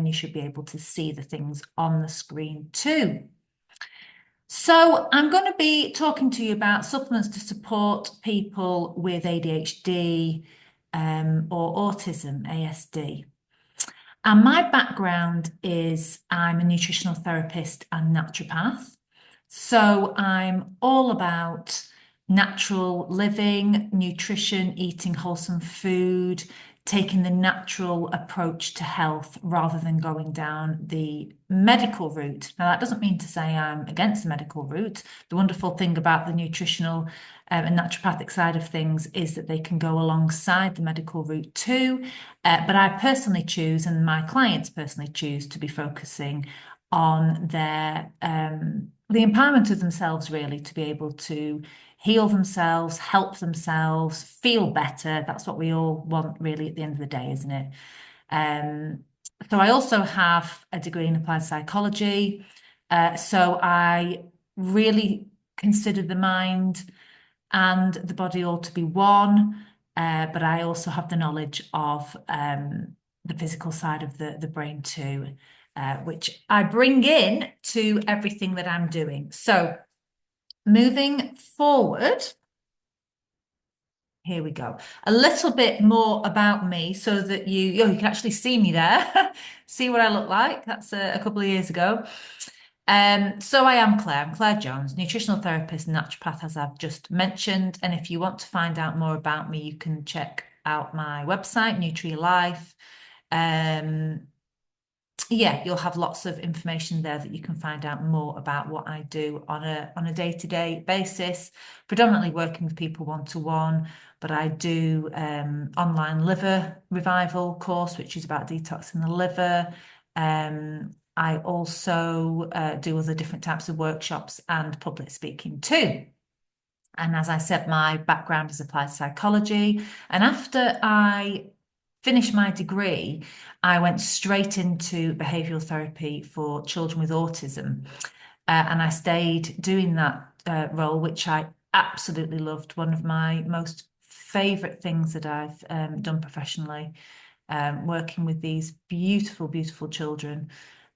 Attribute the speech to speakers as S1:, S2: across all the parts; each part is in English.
S1: then you should be able to see the things on the screen too. So I'm going to be talking to you about supplements to support people with ADHD or autism, ASD. And my background is I'm a nutritional therapist and naturopath. So I'm all about natural living, nutrition, eating wholesome food, taking the natural approach to health rather than going down the medical route. Now, that doesn't mean to say I'm against the medical route. The wonderful thing about the nutritional and naturopathic side of things is that they can go alongside the medical route too. But I personally choose, and my clients personally choose, to be focusing on their the empowerment of themselves, really, to be able to heal themselves, help themselves, feel better. That's what we all want, really, at the end of the day, isn't it? So I also have a degree in applied psychology. So I really consider the mind and the body all to be one. But I also have the knowledge of the physical side of the brain too, which I bring in to everything that I'm doing. So moving forward, here we go. A little bit more about me so that you can actually see me there, see what I look like. That's a couple of years ago. So I am Claire. I'm Claire Jones, nutritional therapist and naturopath, as I've just mentioned. And if you want to find out more about me, you can check out my website, Nutri Life. Yeah, you'll have lots of information there that you can find out more about what I do on a day-to-day basis, predominantly working with people one-to-one, but I do online liver revival course, which is about detoxing the liver. I also do other different types of workshops and public speaking too. And as I said, my background is applied psychology. And after I finished my degree, I went straight into behavioural therapy for children with autism. And I stayed doing that role, which I absolutely loved. One of my most favourite things that I've done professionally, working with these beautiful, beautiful children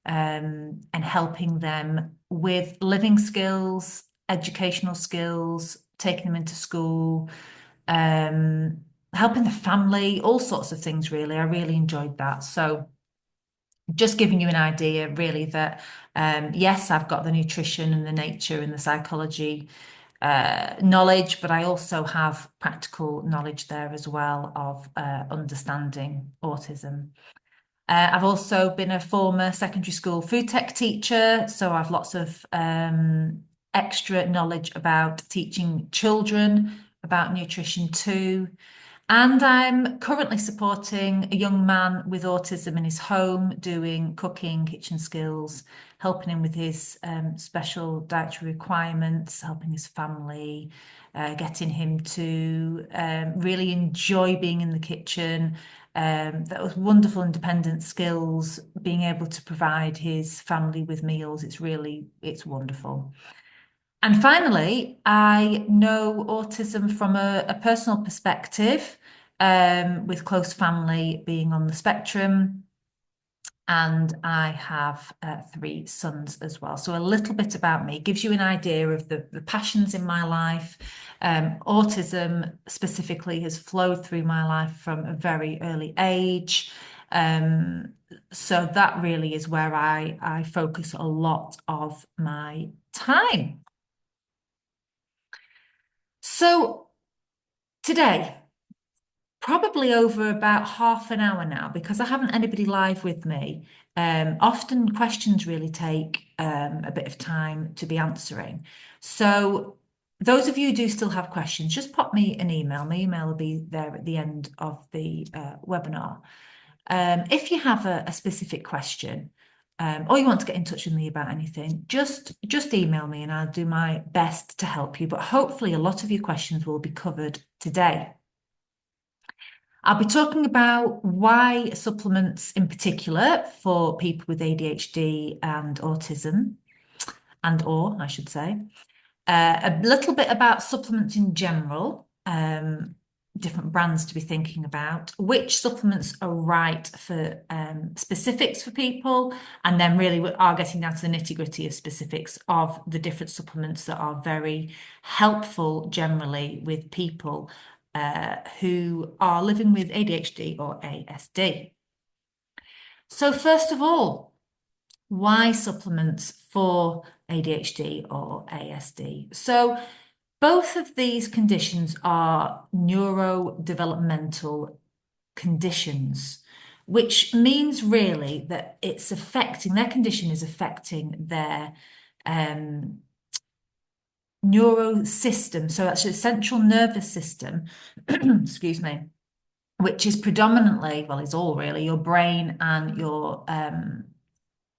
S1: and helping them with living skills, educational skills, taking them into school, helping the family, all sorts of things, really. I really enjoyed that. So just giving you an idea, really, that yes, I've got the nutrition and the nature and the psychology knowledge, but I also have practical knowledge there as well of understanding autism. I've also been a former secondary school food tech teacher, so I've lots of extra knowledge about teaching children about nutrition too. And I'm currently supporting a young man with autism in his home, doing cooking, kitchen skills, helping him with his special dietary requirements, helping his family, getting him to really enjoy being in the kitchen. That was wonderful independent skills, being able to provide his family with meals. It's wonderful. And finally, I know autism from a personal perspective, with close family being on the spectrum. And I have three sons as well. So a little bit about me gives you an idea of the passions in my life. Autism specifically has flowed through my life from a very early age. So that really is where I focus a lot of my time. So today, probably over about half an hour now, because I haven't anybody live with me. Often questions really take a bit of time to be answering. So those of you who do still have questions, just pop me an email. My email will be there at the end of the webinar. If you have a specific question, or you want to get in touch with me about anything, just email me and I'll do my best to help you. But hopefully a lot of your questions will be covered today. I'll be talking about why supplements in particular for people with ADHD and autism, or I should say, a little bit about supplements in general, different brands to be thinking about, which supplements are right for specifics for people, and then really we are getting down to the nitty-gritty of specifics of the different supplements that are very helpful generally with people who are living with ADHD or ASD. So first of all, why supplements for ADHD or ASD? So both of these conditions are neurodevelopmental conditions, which means really that it's affecting their condition is affecting their um, neuro system. So actually, the central nervous system, excuse me, which is predominantly, well, is all really your brain and your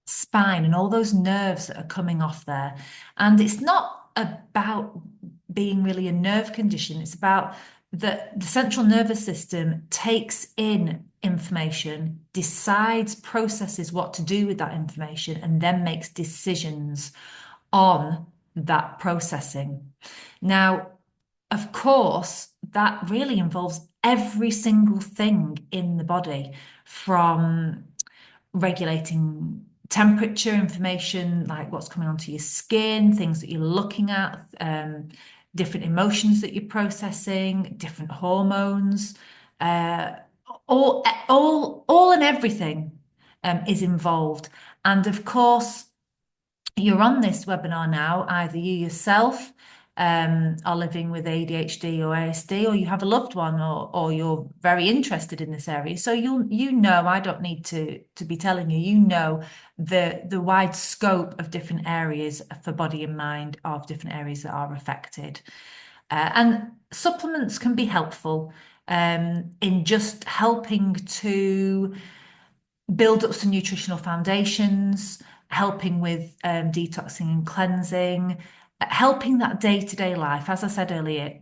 S1: spine and all those nerves that are coming off there. And it's not about being really a nerve condition. It's about the central nervous system takes in information, decides, processes what to do with that information, and then makes decisions on that processing. Now, of course, that really involves every single thing in the body, from regulating temperature information, like what's coming onto your skin, things that you're looking at, different emotions that you're processing, different hormones, uh, all and everything is involved. And of course, you're on this webinar now, either you yourself are living with ADHD or ASD, or you have a loved one, or you're very interested in this area. So you know, I don't need to be telling you, you know the wide scope of different areas for body and mind of different areas that are affected. And supplements can be helpful in just helping to build up some nutritional foundations, helping with detoxing and cleansing, helping that day-to-day life. As I said earlier,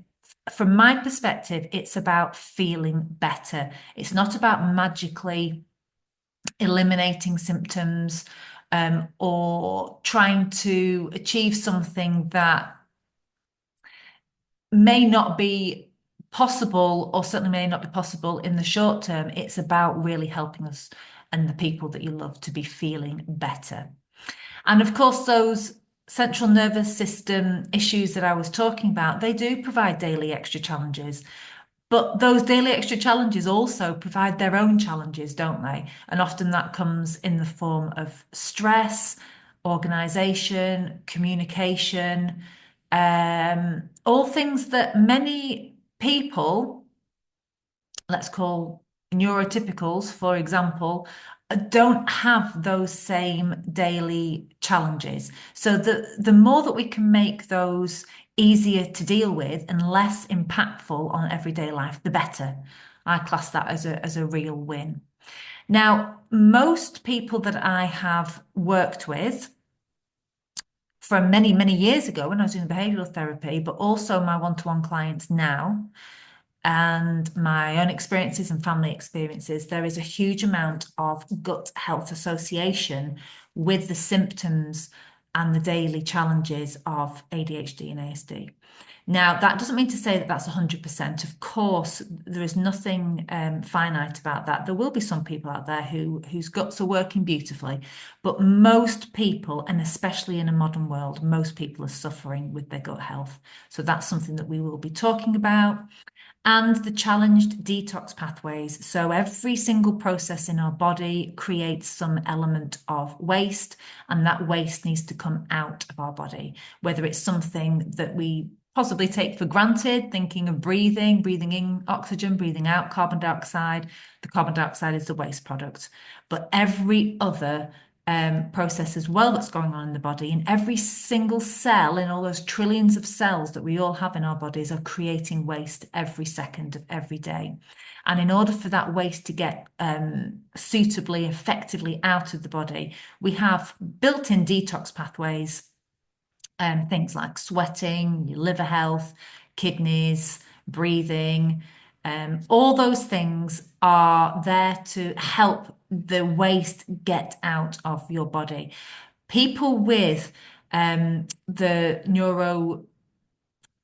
S1: from my perspective, it's about feeling better. It's not about magically eliminating symptoms or trying to achieve something that may not be possible, or certainly may not be possible in the short term. It's about really helping us and the people that you love to be feeling better. And of course, those central nervous system issues that I was talking about, they do provide daily extra challenges. But those daily extra challenges also provide their own challenges, don't they? And often that comes in the form of stress, organization, communication, all things that many people, let's call neurotypicals, for example, don't have those same daily challenges. So the more that we can make those easier to deal with and less impactful on everyday life, the better. I class that as a real win. Now, most people that I have worked with from many, many years ago when I was doing behavioral therapy, but also my one-to-one clients now, and my own experiences and family experiences, there is a huge amount of gut health association with the symptoms and the daily challenges of ADHD and ASD. Now, that doesn't mean to say that that's 100%. Of course, there is nothing finite about that. There will be some people out there whose guts are working beautifully, but most people, and especially in a modern world, most people are suffering with their gut health. So that's something that we will be talking about. And the challenged detox pathways. So every single process in our body creates some element of waste, and that waste needs to come out of our body, whether it's something that we possibly take for granted, thinking of breathing in oxygen, breathing out carbon dioxide. The carbon dioxide is the waste product. But every other process as well that's going on in the body, and every single cell in all those trillions of cells that we all have in our bodies are creating waste every second of every day. And in order for that waste to get suitably, effectively out of the body, we have built-in detox pathways, things like sweating, your liver health, kidneys, breathing. All those things are there to help the waste get out of your body. People with the neuro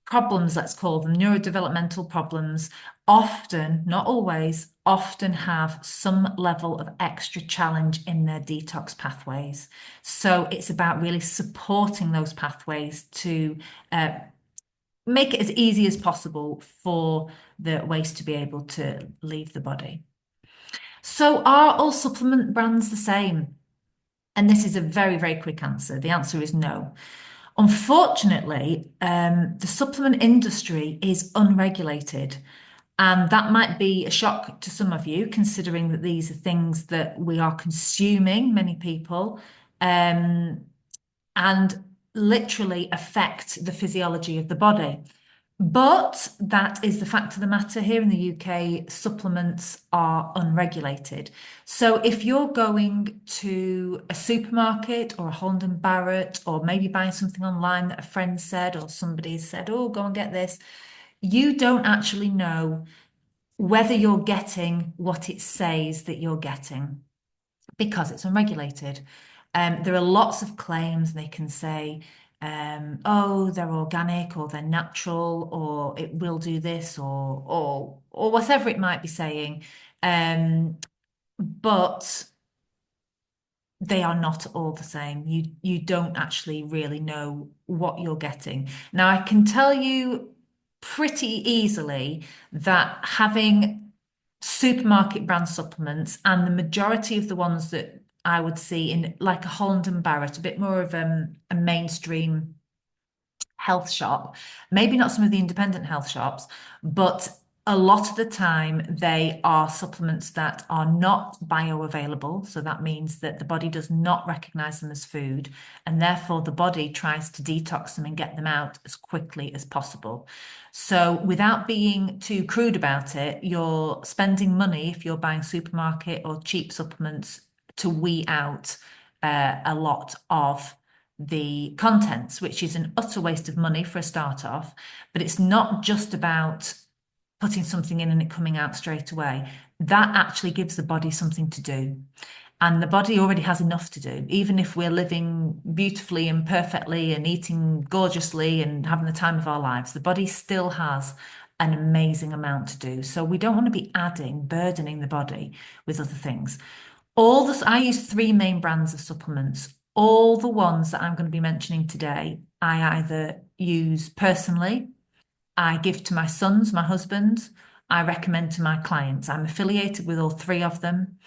S1: problems, let's call them neurodevelopmental problems, often, not always, often have some level of extra challenge in their detox pathways. So it's about really supporting those pathways to uh, make it as easy as possible for the waste to be able to leave the body. So are all supplement brands the same? And this is a very, very quick answer. The answer is no. Unfortunately, the supplement industry is unregulated. And that might be a shock to some of you, considering that these are things that we are consuming, many people, um, and literally affect the physiology of the body. But that is the fact of the matter. Here in the UK, supplements are unregulated. So if you're going to a supermarket or a Holland and Barrett, or maybe buying something online that a friend said or somebody said, oh, go and get this, you don't actually know whether you're getting what it says that you're getting because it's unregulated. There are lots of claims they can say, oh, they're organic or they're natural or it will do this or whatever it might be saying. But they are not all the same. You don't actually really know what you're getting. Now, I can tell you pretty easily that having supermarket brand supplements and the majority of the ones that I would see in like a Holland and Barrett, a bit more of a mainstream health shop, maybe not some of the independent health shops, but a lot of the time they are supplements that are not bioavailable. So that means that the body does not recognize them as food, and therefore the body tries to detox them and get them out as quickly as possible. So without being too crude about it, you're spending money if you're buying supermarket or cheap supplements to weed out a lot of the contents, which is an utter waste of money for a start off. But it's not just about putting something in and it coming out straight away. That actually gives the body something to do. And the body already has enough to do. Even if we're living beautifully and perfectly and eating gorgeously and having the time of our lives, the body still has an amazing amount to do. So we don't want to be adding, burdening the body with other things. All this, I use three main brands of supplements. All the ones that I'm going to be mentioning today, I either use personally, I give to my sons, my husband, I recommend to my clients. I'm affiliated with all three of them.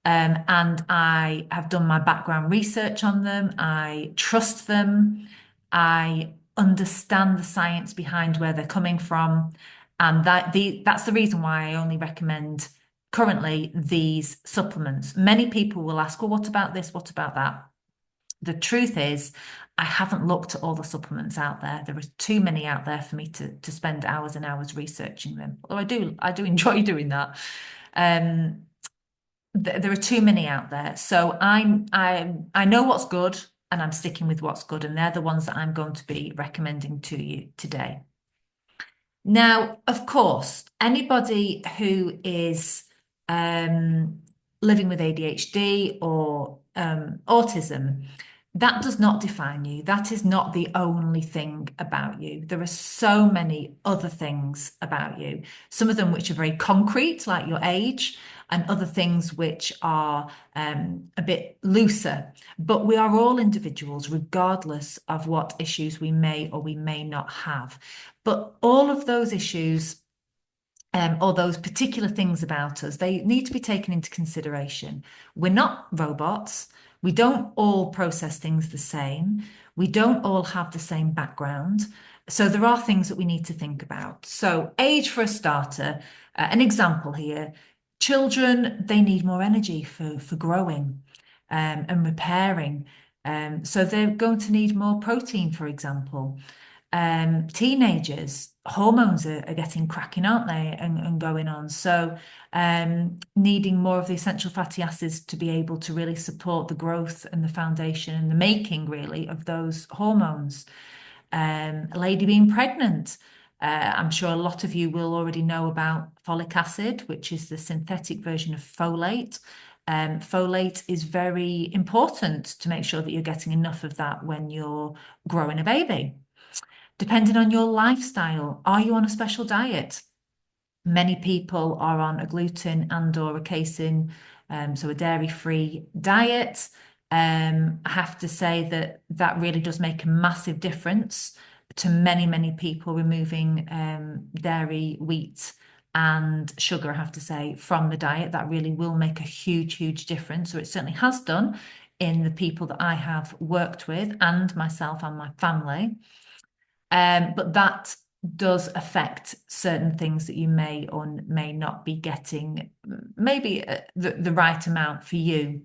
S1: And I have done my background research on them. I trust them. I understand the science behind where they're coming from. And that's the reason why I only recommend currently these supplements. Many people will ask, well, what about this? What about that? The truth is, I haven't looked at all the supplements out there. There are too many out there for me to spend hours and hours researching them. Although I do enjoy doing that. Um, there are too many out there. So I know what's good and I'm sticking with what's good, and they're the ones that I'm going to be recommending to you today. Now, of course, anybody who is living with ADHD or autism, that does not define you. That is not the only thing about you. There are so many other things about you, some of them which are very concrete, like your age, and other things which are a bit looser. But we are all individuals, regardless of what issues we may or we may not have. But all of those issues or those particular things about us, they need to be taken into consideration. We're not robots. We don't all process things the same. We don't all have the same background. So there are things that we need to think about. So age for a starter, an example here, children, they need more energy for growing and repairing. So they're going to need more protein, for example. Teenagers, hormones are getting cracking, aren't they? And going on. So needing more of the essential fatty acids to be able to really support the growth and the foundation and the making really of those hormones. A lady being pregnant. I'm sure a lot of you will already know about folic acid, which is the synthetic version of folate. Folate is very important to make sure that you're getting enough of that when you're growing a baby. Depending on your lifestyle, are you on a special diet? Many people are on a gluten and or a casein, so a dairy-free diet. I have to say that that really does make a massive difference to many, many people removing dairy, wheat, and sugar, I have to say, from the diet. That really will make a huge, huge difference. So it certainly has done in the people that I have worked with and myself and my family. But that does affect certain things that you may or may not be getting, maybe the right amount for you.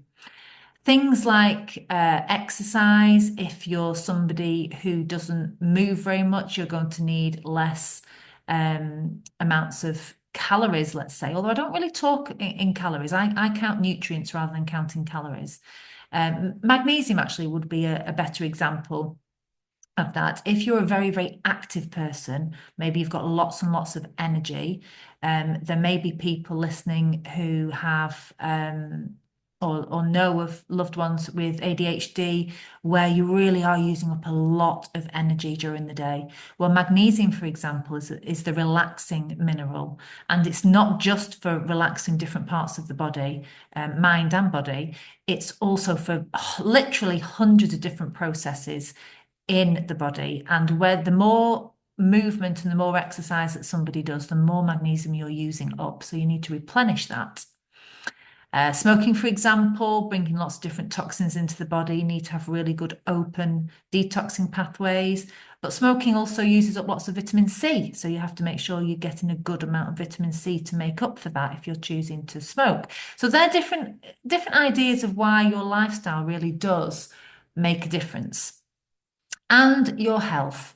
S1: Things like exercise, if you're somebody who doesn't move very much, you're going to need less amounts of calories, let's say. Although I don't really talk in calories, I count nutrients rather than counting calories. Magnesium actually would be a better example of that. If you're a very, very active person, maybe you've got lots and lots of energy, there may be people listening who have or know of loved ones with ADHD where you really are using up a lot of energy during the day. Well, magnesium, for example, is the relaxing mineral, and it's not just for relaxing different parts of the body, mind and body. It's also for literally hundreds of different processes in the body. And where the more movement and the more exercise that somebody does, the more magnesium you're using up. So you need to replenish that. Smoking, for example, bringing lots of different toxins into the body. You need to have really good open detoxing pathways. But smoking also uses up lots of vitamin C. So you have to make sure you're getting a good amount of vitamin C to make up for that if you're choosing to smoke. So they're different ideas of why your lifestyle really does make a difference. And your health.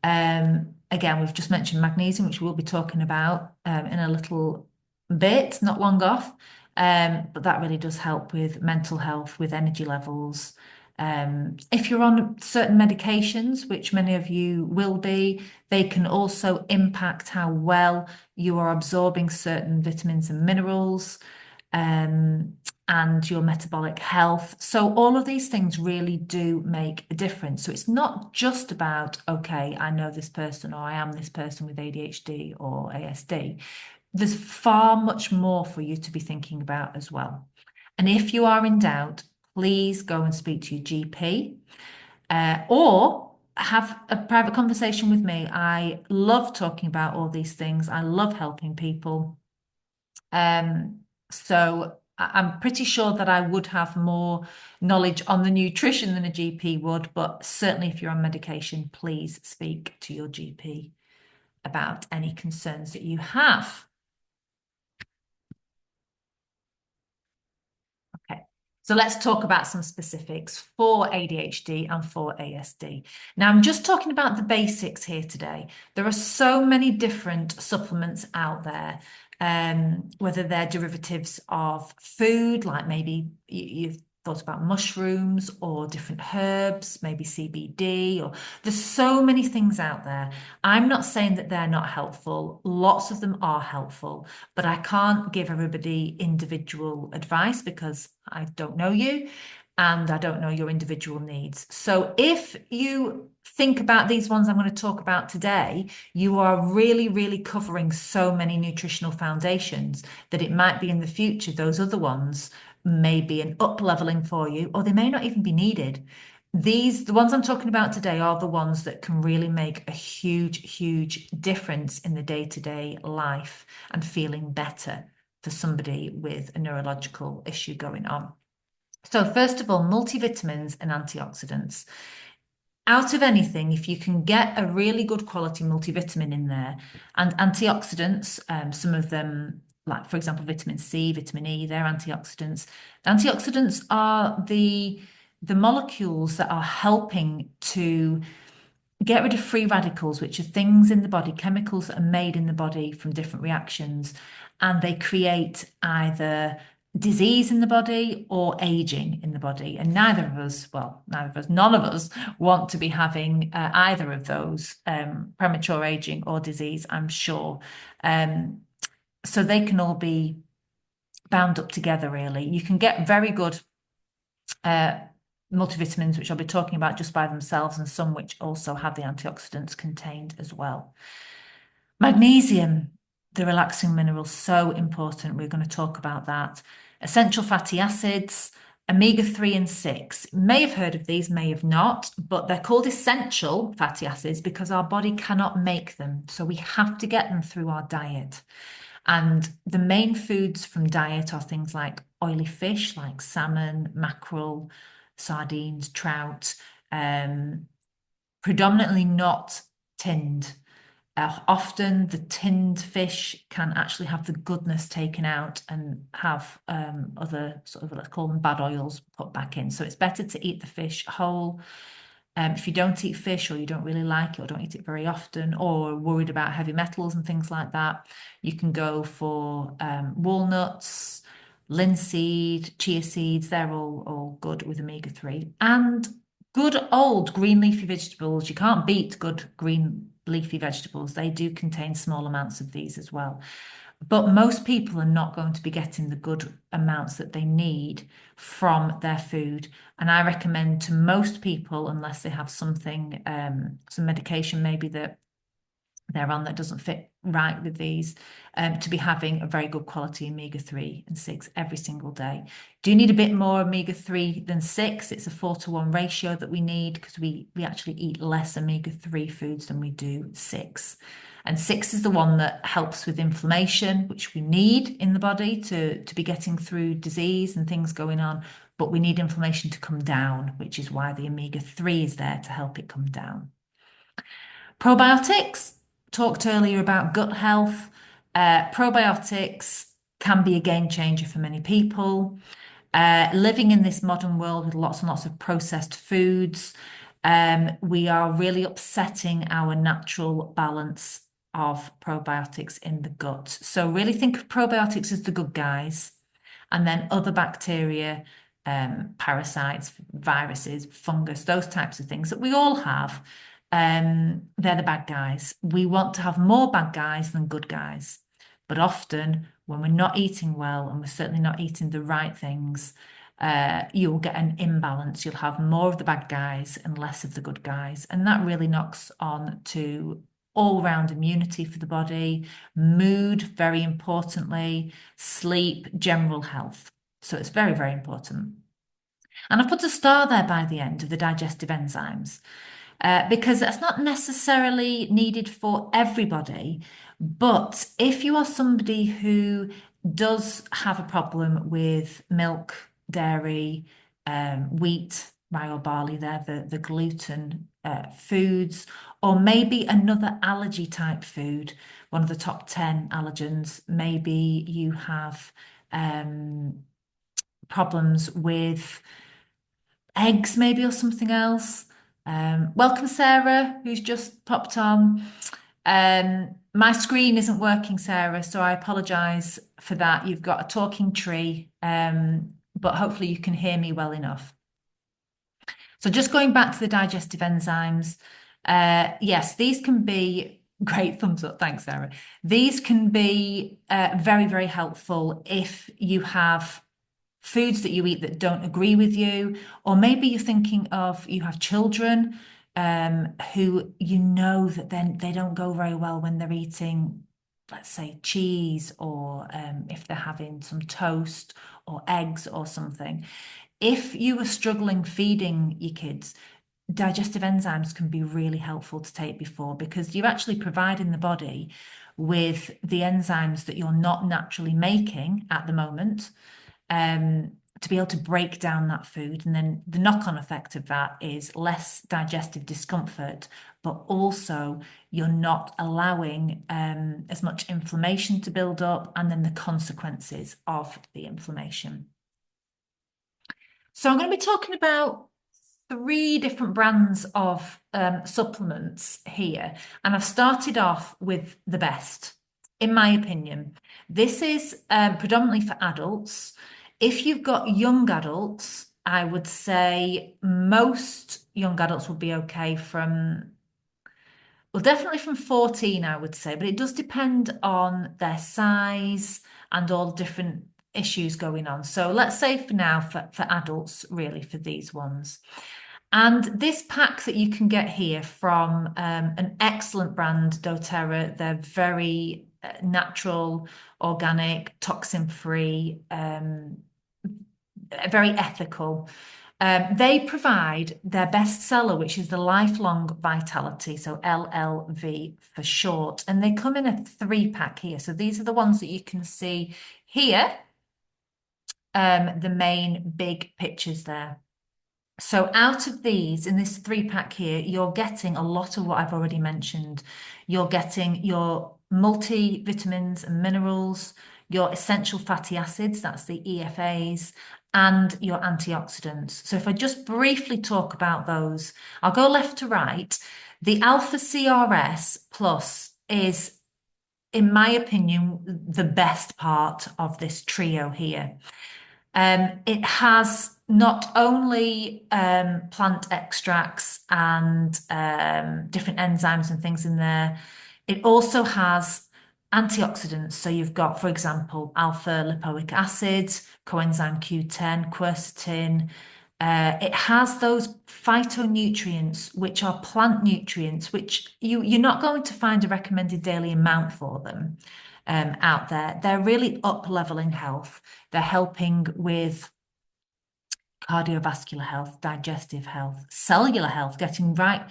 S1: Again, we've just mentioned magnesium, which we'll be talking about in a little bit, not long off. But that really does help with mental health, with energy levels. If you're on certain medications, which many of you will be, they can also impact how well you are absorbing certain vitamins and minerals. And your metabolic health. So all of these things really do make a difference. So it's not just about, okay, I know this person or I am this person with ADHD or ASD. There's far much more for you to be thinking about as well. And if you are in doubt, please go and speak to your GP or have a private conversation with me. I love talking about all these things. I love helping people. So I'm pretty sure that I would have more knowledge on the nutrition than a GP would, but certainly if you're on medication, please speak to your GP about any concerns that you have. Okay. So let's talk about some specifics for ADHD and for ASD. Now, I'm just talking about the basics here today. There are so many different supplements out there, whether they're derivatives of food, like maybe you've thought about mushrooms or different herbs, maybe CBD, or there's so many things out there. I'm not saying that they're not helpful. Lots of them are helpful, but I can't give everybody individual advice because I don't know you and I don't know your individual needs. So if you think about these ones I'm going to talk about today, you are really, really covering so many nutritional foundations that it might be in the future, those other ones may be an up leveling for you, or they may not even be needed. The ones I'm talking about today are the ones that can really make a huge, huge difference in the day-to-day life and feeling better for somebody with a neurological issue going on. So first of all, multivitamins and antioxidants. Out of anything, if you can get a really good quality multivitamin in there and antioxidants, some of them, like for example, vitamin C, vitamin E, they're antioxidants. The antioxidants are the molecules that are helping to get rid of free radicals, which are things in the body, chemicals that are made in the body from different reactions, and they create either disease in the body or aging in the body. And none of us want to be having either of those, premature aging or disease, I'm sure. So they can all be bound up together, really. You can get very good multivitamins, which I'll be talking about just by themselves, and some which also have the antioxidants contained as well. Magnesium. the relaxing minerals, so important. We're going to talk about that. Essential fatty acids, omega-3 and 6. You may have heard of these, may have not, but they're called essential fatty acids because our body cannot make them. So we have to get them through our diet. And the main foods from diet are things like oily fish, like salmon, mackerel, sardines, trout, predominantly not tinned. Often the tinned fish can actually have the goodness taken out and have other sort of, let's call them bad oils, put back in. So it's better to eat the fish whole. If you don't eat fish or you don't really like it or don't eat it very often or are worried about heavy metals and things like that, you can go for walnuts, linseed, chia seeds. They're all good with omega-3. And good old green leafy vegetables. You can't beat good green leafy vegetables. They do contain small amounts of these as well. But most people are not going to be getting the good amounts that they need from their food. And I recommend to most people, unless they have something, some medication maybe that they're on that doesn't fit right with these, to be having a very good quality omega-3 and 6 every single day. Do you need a bit more omega-3 than 6? It's a 4-to-1 ratio that we need because we actually eat less omega-3 foods than we do 6. And 6 is the one that helps with inflammation, which we need in the body to be getting through disease and things going on. But we need inflammation to come down, which is why the omega-3 is there to help it come down. Probiotics, talked earlier about gut health. Probiotics can be a game changer for many people. Living in this modern world with lots and lots of processed foods, we are really upsetting our natural balance of probiotics in the gut. So really think of probiotics as the good guys, and then other bacteria, parasites, viruses, fungus, those types of things that we all have. They're the bad guys. We want to have more bad guys than good guys. But often, when we're not eating well and we're certainly not eating the right things, you'll get an imbalance. You'll have more of the bad guys and less of the good guys. And that really knocks on to all-round immunity for the body, mood, very importantly, sleep, general health. So it's very, very important. And I've put a star there by the end of the digestive enzymes. Because that's not necessarily needed for everybody. But if you are somebody who does have a problem with milk, dairy, wheat, rye or barley, they're the gluten foods, or maybe another allergy type food, one of the top 10 allergens, maybe you have problems with eggs, maybe, or something else. Welcome, Sarah, who's just popped on. My screen isn't working, Sarah, so I apologise for that. You've got a talking tree, but hopefully you can hear me well enough. So just going back to the digestive enzymes, yes, these can be great thumbs up. Thanks, Sarah. These can be very, very helpful if you have foods that you eat that don't agree with you, or maybe you're thinking of you have children who you know that then they don't go very well when they're eating, let's say, cheese, or if they're having some toast or eggs or something. If you are struggling feeding your kids, digestive enzymes can be really helpful to take before, because you're actually providing the body with the enzymes that you're not naturally making at the moment, to be able to break down that food. And then the knock-on effect of that is less digestive discomfort, but also you're not allowing as much inflammation to build up, and then the consequences of the inflammation. So I'm going to be talking about 3 different brands of supplements here, and I've started off with the best, in my opinion. This is predominantly for adults. If you've got young adults, I would say most young adults will be okay from, well, definitely from 14, I would say, but it does depend on their size and all the different issues going on. So let's say for now, for adults, really, for these ones. And this pack that you can get here from an excellent brand, doTERRA, they're very natural, organic, toxin-free, very ethical. They provide their bestseller, which is the Lifelong Vitality, so LLV for short, and they come in a 3-pack here. So these are the ones that you can see here, the main big pictures there. So out of these, in this 3-pack here, you're getting a lot of what I've already mentioned. You're getting your multivitamins and minerals, your essential fatty acids, that's the EFAs, and your antioxidants. So if I just briefly talk about those, I'll go left to right. The Alpha CRS Plus is, in my opinion, the best part of this trio here. It has not only plant extracts and different enzymes and things in there, it also has antioxidants. So you've got, for example, alpha lipoic acid, coenzyme Q10, quercetin. It has those phytonutrients, which are plant nutrients, which you're not going to find a recommended daily amount for them out there. They're really up-leveling health. They're helping with cardiovascular health, digestive health, cellular health, getting right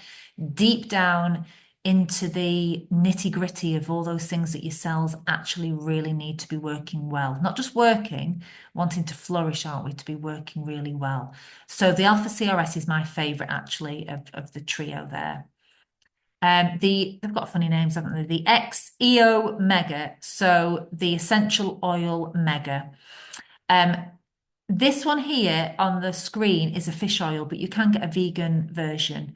S1: deep down into the nitty-gritty of all those things that your cells actually really need to be working well. Not just working, wanting to flourish, aren't we, to be working really well. So the Alpha CRS is my favorite, actually, of the trio there. They've got funny names, haven't they? The XEO Mega, so the essential oil mega. This one here on the screen is a fish oil, but you can get a vegan version,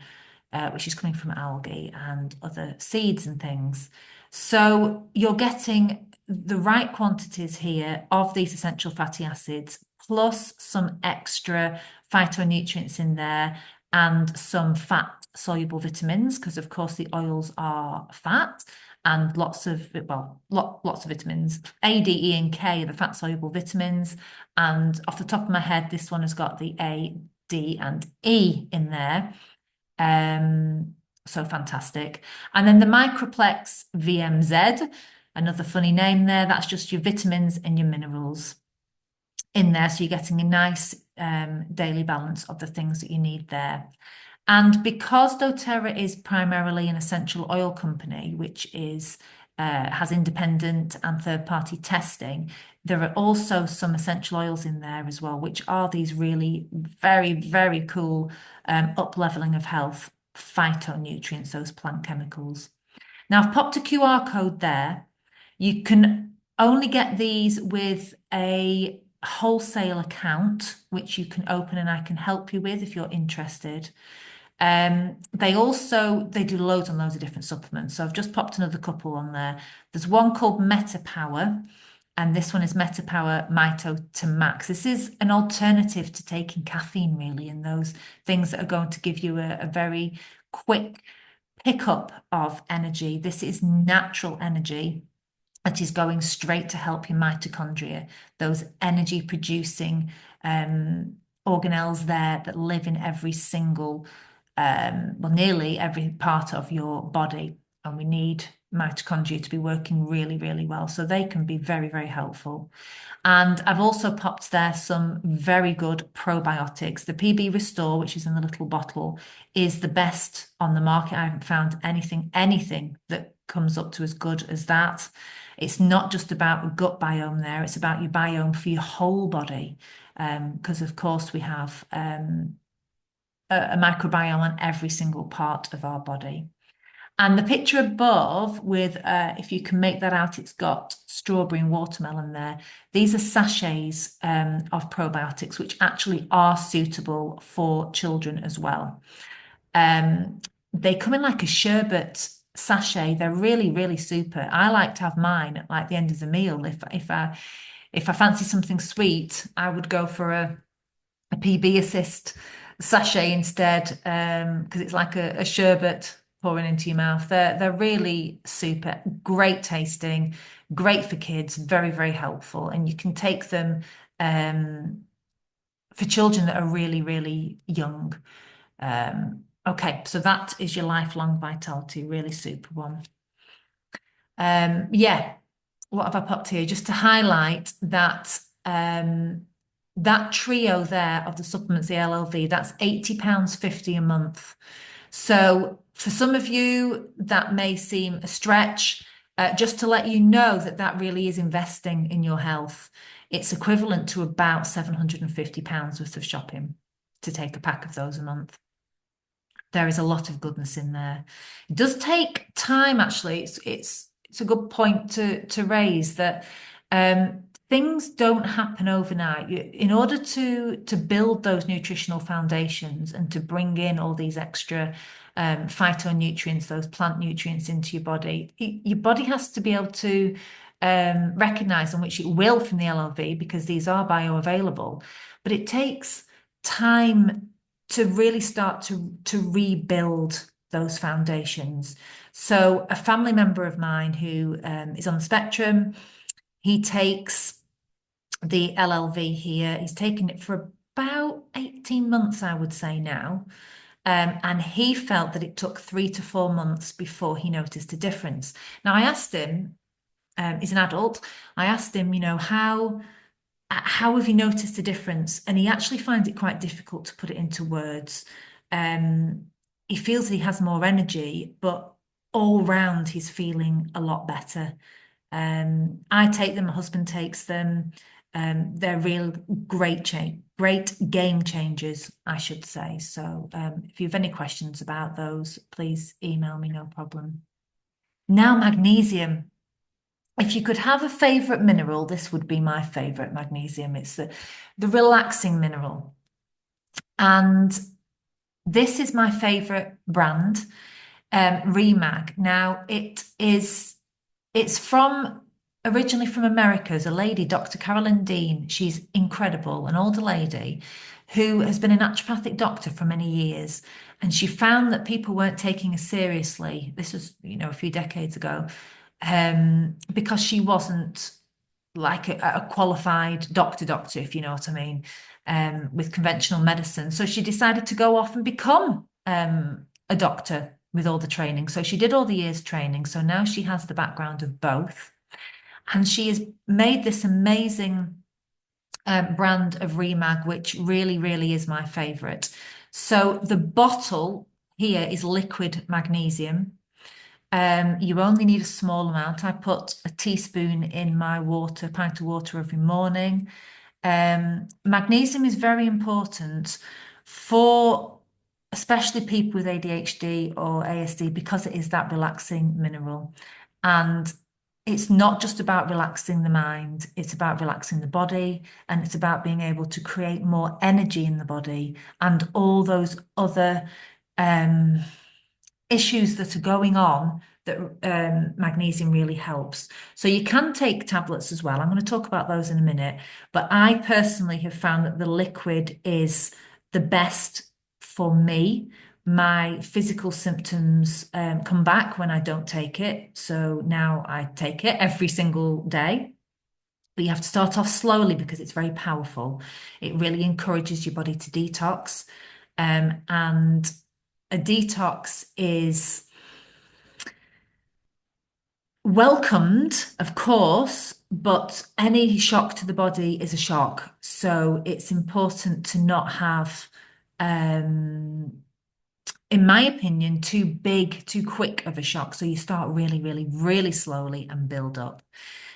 S1: which is coming from algae and other seeds and things. So you're getting the right quantities here of these essential fatty acids, plus some extra phytonutrients in there and some fat soluble vitamins, because of course the oils are fat and lots of, well, lots of vitamins. A, D, E, and K are the fat soluble vitamins. And off the top of my head, this one has got the A, D, and E in there. So fantastic. And then the Microplex VMZ, another funny name there. That's just your vitamins and your minerals in there. So you're getting a nice daily balance of the things that you need there. And because doTERRA is primarily an essential oil company, which is has independent and third-party testing, there are also some essential oils in there as well, which are these really very, very cool up-leveling of health phytonutrients, those plant chemicals. Now, I've popped a QR code there. You can only get these with a wholesale account, which you can open and I can help you with if you're interested. They do loads and loads of different supplements. So I've just popped another couple on there. There's one called Meta Power, and this one is Meta Power Mito to Max. This is an alternative to taking caffeine, really, and those things that are going to give you a very quick pickup of energy. This is natural energy that is going straight to help your mitochondria, those energy producing organelles there that live in every single well, nearly every part of your body. And we need mitochondria to be working really, really well. So they can be very, very helpful. And I've also popped there some very good probiotics. The PB Restore, which is in the little bottle, is the best on the market. I haven't found anything that comes up to as good as that. It's not just about a gut biome there, it's about your biome for your whole body. Because of course we have a microbiome on every single part of our body. And the picture above with, if you can make that out, it's got strawberry and watermelon there. These are sachets of probiotics, which actually are suitable for children as well. They come in like a sherbet sachet. They're really, really super. I like to have mine at like the end of the meal. If I fancy something sweet, I would go for a PB Assist sachet instead, because it's like a sherbet pouring into your mouth. They're really super, great tasting, great for kids, very, very helpful. And you can take them for children that are really, really young. Okay, so that is your lifelong vitality, really super one. Yeah, what have I popped here? Just to highlight that that trio there of the supplements, the LLV, that's £80.50 a month. So for some of you, that may seem a stretch. Just to let you know that that really is investing in your health. It's equivalent to about £750 worth of shopping to take a pack of those a month. There is a lot of goodness in there. It does take time, actually. It's a good point to raise that things don't happen overnight. In order to build those nutritional foundations and to bring in all these extra phytonutrients, those plant nutrients into your body, your body has to be able to recognize, and which it will from the LLV because these are bioavailable, but it takes time to really start to rebuild those foundations. So a family member of mine who is on the spectrum, he takes the LLV here. He's taken it for about 18 months, I would say now. And he felt that it took 3 to 4 months before he noticed a difference. Now, I asked him, he's an adult, I asked him, how have you noticed a difference? And he actually finds it quite difficult to put it into words. He feels that he has more energy, but all round he's feeling a lot better. I take them, my husband takes them. They're real great game changers, I should say. So if you have any questions about those, please email me, no problem. Now, magnesium. If you could have a favorite mineral, this would be my favorite magnesium. It's the relaxing mineral. And this is my favorite brand, Remag. Now, it's from originally from America. There's a lady, Dr. Carolyn Dean. She's incredible, an older lady who has been a naturopathic doctor for many years. And she found that people weren't taking her seriously. This was, a few decades ago, because she wasn't like a qualified doctor, if you know what I mean, with conventional medicine. So she decided to go off and become a doctor with all the training. So she did all the years training. So now she has the background of both. And she has made this amazing brand of Remag, which really, really is my favorite. So the bottle here is liquid magnesium. You only need a small amount. I put a teaspoon in my water, pint of water every morning. Magnesium is very important for especially people with ADHD or ASD because it is that relaxing mineral. And it's not just about relaxing the mind, it's about relaxing the body, and it's about being able to create more energy in the body and all those other issues that are going on that magnesium really helps. So you can take tablets as well. I'm going to talk about those in a minute, but I personally have found that the liquid is the best for me. My physical symptoms come back when I don't take it. So now I take it every single day. But you have to start off slowly because it's very powerful. It really encourages your body to detox. And a detox is welcomed, of course, but any shock to the body is a shock. So it's important to not have, in my opinion, too big, too quick of a shock. So you start really, really, really slowly and build up.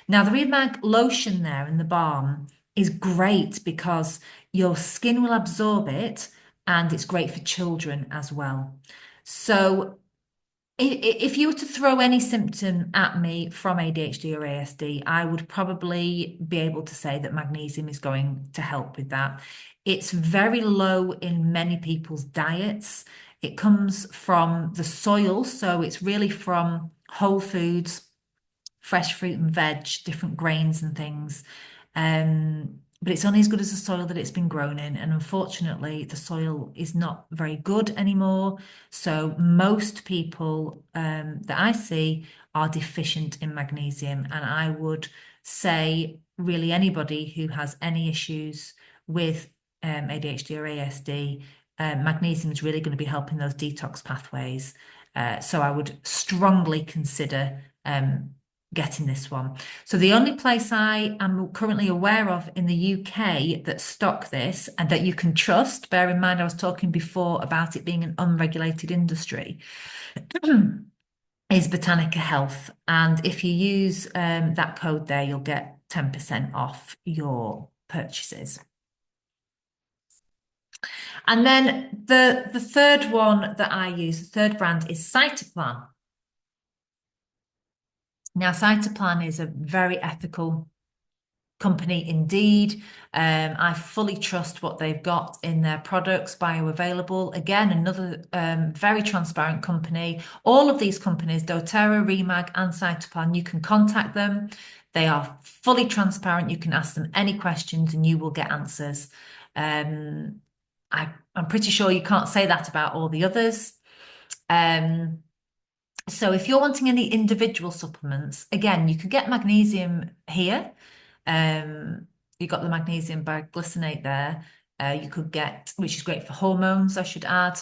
S1: Now, the Remag lotion there in the balm is great because your skin will absorb it and it's great for children as well. So if you were to throw any symptom at me from ADHD or ASD, I would probably be able to say that magnesium is going to help with that. It's very low in many people's diets. It comes from the soil, so it's really from whole foods, fresh fruit and veg, different grains and things. But it's only as good as the soil that it's been grown in. And unfortunately, the soil is not very good anymore. So most people that I see are deficient in magnesium. And I would say, really, anybody who has any issues with ADHD or ASD, magnesium is really going to be helping those detox pathways. So I would strongly consider getting this one. So the only place I am currently aware of in the UK that stock this and that you can trust, bear in mind I was talking before about it being an unregulated industry, is Botanica Health. And if you use that code there, you'll get 10% off your purchases. And then the third one that I use, the third brand is Cytoplan. Now, Cytoplan is a very ethical company indeed. I fully trust what they've got in their products, bioavailable. Again, another very transparent company. All of these companies, doTERRA, Remag, and Cytoplan, you can contact them. They are fully transparent. You can ask them any questions and you will get answers. I'm pretty sure you can't say that about all the others. So if you're wanting any individual supplements, again, you could get magnesium here. You got the magnesium glycinate there. You could get, which is great for hormones, I should add.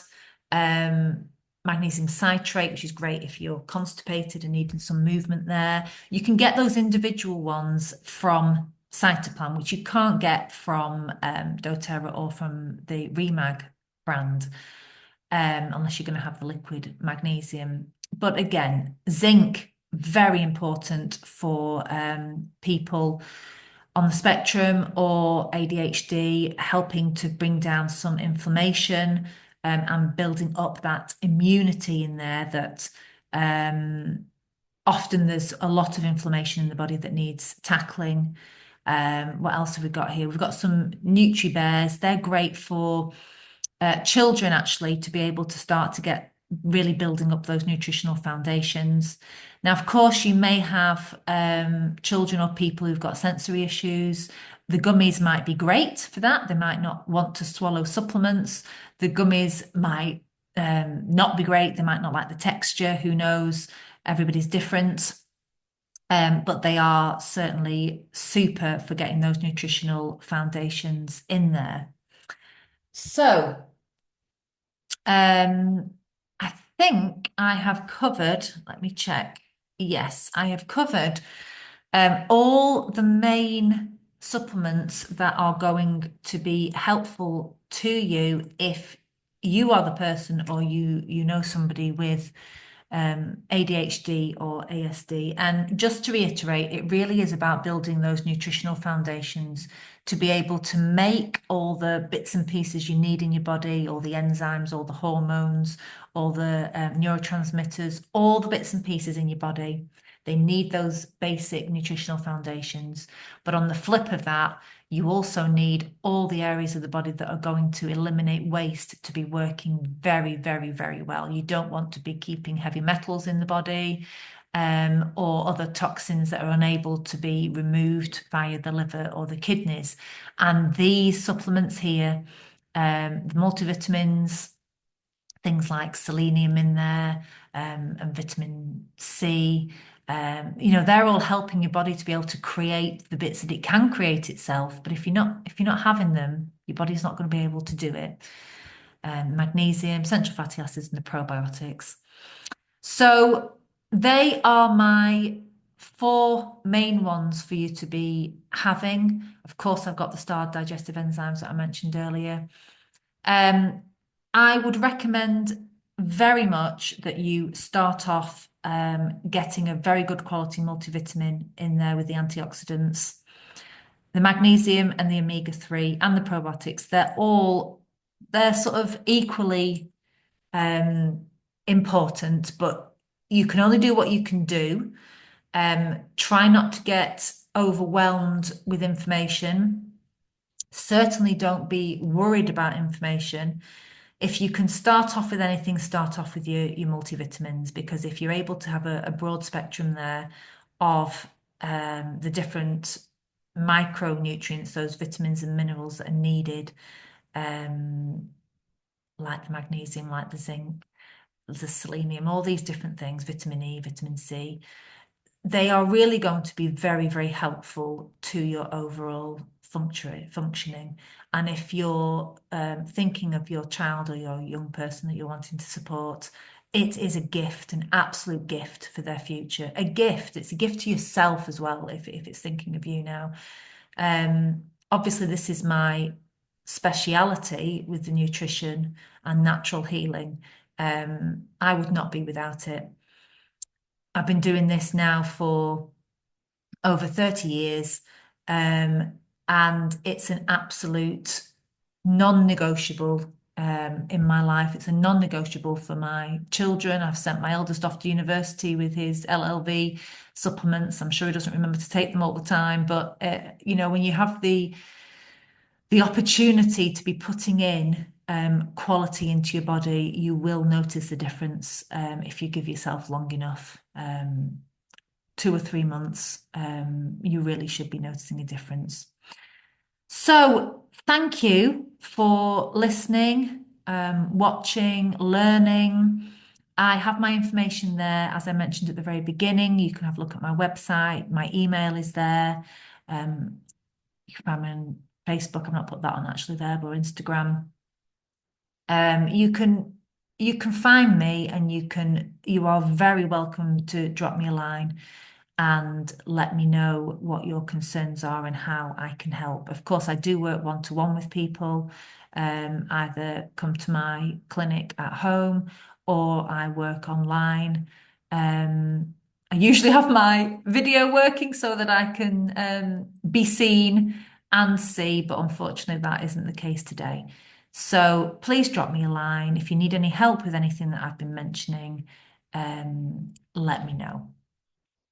S1: Magnesium citrate, which is great if you're constipated and needing some movement there. You can get those individual ones from Cytoplan, which you can't get from doTERRA or from the Remag brand, unless you're going to have the liquid magnesium. But again, zinc, very important for people on the spectrum or ADHD, helping to bring down some inflammation and building up that immunity in there that often there's a lot of inflammation in the body that needs tackling. What else have we got here? We've got some NutriBears. They're great for children actually to be able to start to get really building up those nutritional foundations. Now, of course, you may have children or people who've got sensory issues. The gummies might be great for that. They might not want to swallow supplements. The gummies might not be great. They might not like the texture. Who knows? Everybody's different. But they are certainly super for getting those nutritional foundations in there. So, I think I have covered, let me check. Yes, I have covered all the main supplements that are going to be helpful to you if you are the person or you know somebody with ADHD or ASD. And just to reiterate, it really is about building those nutritional foundations to be able to make all the bits and pieces you need in your body, all the enzymes, all the hormones, all the neurotransmitters, all the bits and pieces in your body. They need those basic nutritional foundations. But on the flip of that, you also need all the areas of the body that are going to eliminate waste to be working very, very, very well. You don't want to be keeping heavy metals in the body or other toxins that are unable to be removed via the liver or the kidneys. And these supplements here, the multivitamins, things like selenium in there, and vitamin C, they're all helping your body to be able to create the bits that it can create itself. But if you're not having them, your body's not going to be able to do it. Magnesium, essential fatty acids, and the probiotics. So they are my four main ones for you to be having. Of course, I've got the starred digestive enzymes that I mentioned earlier. I would recommend very much that you start off getting a very good quality multivitamin in there with the antioxidants, the magnesium and the omega-3 and the probiotics. They're sort of equally important, but you can only do what you can do. Try not to get overwhelmed with information. Certainly don't be worried about information. If you can start off with anything, start off with your multivitamins, because if you're able to have a broad spectrum there of the different micronutrients, those vitamins and minerals that are needed, like the magnesium, like the zinc, the selenium, all these different things, vitamin E, vitamin C, they are really going to be very, very helpful to your overall functioning. And if you're thinking of your child or your young person that you're wanting to support, it is a gift, an absolute gift for their future. A gift. It's a gift to yourself as well, if it's thinking of you now. Obviously, this is my speciality with the nutrition and natural healing. I would not be without it. I've been doing this now for over 30 years, and it's an absolute non-negotiable in my life. It's a non-negotiable for my children. I've sent my eldest off to university with his LLV supplements. I'm sure he doesn't remember to take them all the time, but when you have the opportunity to be putting in quality into your body, you will notice the difference if you give yourself long enough. 2 or 3 months, you really should be noticing a difference. So, thank you for listening, watching, learning. I have my information there, as I mentioned at the very beginning. You can have a look at my website. My email is there. You can find me on Facebook. I've not put that on actually there, but Instagram. You can find me, and you are very welcome to drop me a line and let me know what your concerns are and how I can help. Of course, I do work one-to-one with people, either come to my clinic at home or I work online. I usually have my video working so that I can be seen and see, but unfortunately, that isn't the case today. So please drop me a line. If you need any help with anything that I've been mentioning, let me know.